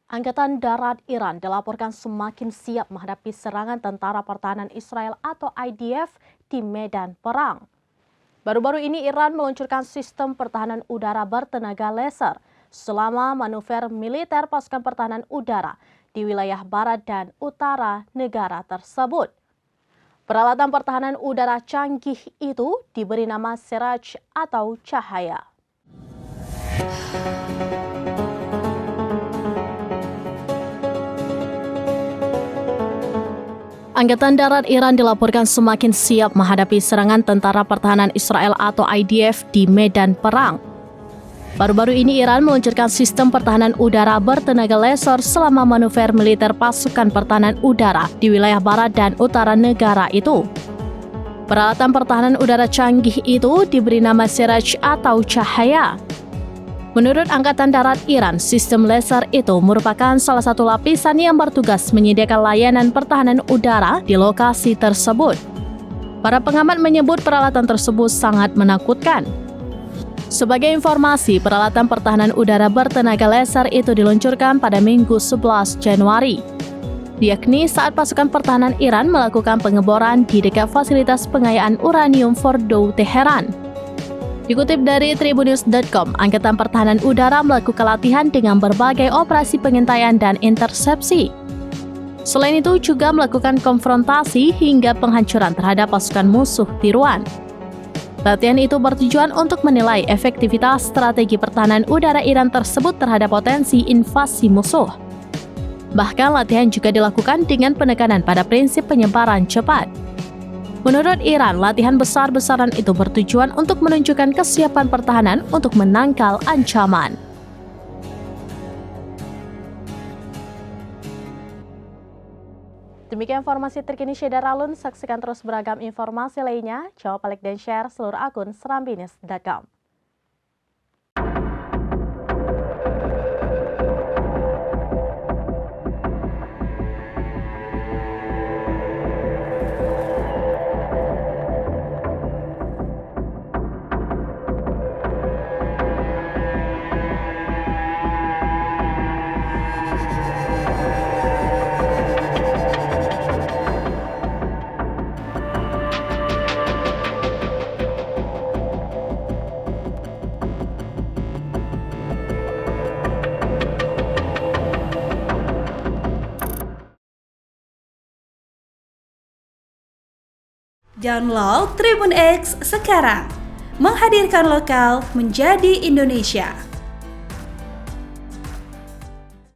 Angkatan Darat Iran dilaporkan semakin siap menghadapi serangan Tentara Pertahanan Israel atau IDF di medan perang. Baru-baru ini Iran meluncurkan sistem pertahanan udara bertenaga laser selama manuver militer pasukan pertahanan udara di wilayah barat dan utara negara tersebut. Peralatan pertahanan udara canggih itu diberi nama Siraj atau cahaya. Angkatan Darat Iran dilaporkan semakin siap menghadapi serangan Tentara Pertahanan Israel atau IDF di medan perang. Baru-baru ini Iran meluncurkan sistem pertahanan udara bertenaga laser selama manuver militer pasukan pertahanan udara di wilayah barat dan utara negara itu. Peralatan pertahanan udara canggih itu diberi nama Siraj atau cahaya. Menurut Angkatan Darat Iran, sistem laser itu merupakan salah satu lapisan yang bertugas menyediakan layanan pertahanan udara di lokasi tersebut. Para pengamat menyebut peralatan tersebut sangat menakutkan. Sebagai informasi, peralatan pertahanan udara bertenaga laser itu diluncurkan pada Minggu 11 Januari. Yakni saat pasukan pertahanan Iran melakukan pengeboran di dekat fasilitas pengayaan uranium Fordow, Teheran. Dikutip dari Tribunnews.com, Angkatan Pertahanan Udara melakukan latihan dengan berbagai operasi pengintaian dan intersepsi. Selain itu juga melakukan konfrontasi hingga penghancuran terhadap pasukan musuh tiruan. Latihan itu bertujuan untuk menilai efektivitas strategi pertahanan udara Iran tersebut terhadap potensi invasi musuh. Bahkan latihan juga dilakukan dengan penekanan pada prinsip penyebaran cepat. Menurut Iran, latihan besar-besaran itu bertujuan untuk menunjukkan kesiapan pertahanan untuk menangkal ancaman. Demikian informasi terkini Syedar Alun. Saksikan terus beragam informasi lainnya. Coba like dan share seluruh akun serambinews.com. Download Tribun X sekarang, menghadirkan lokal menjadi Indonesia.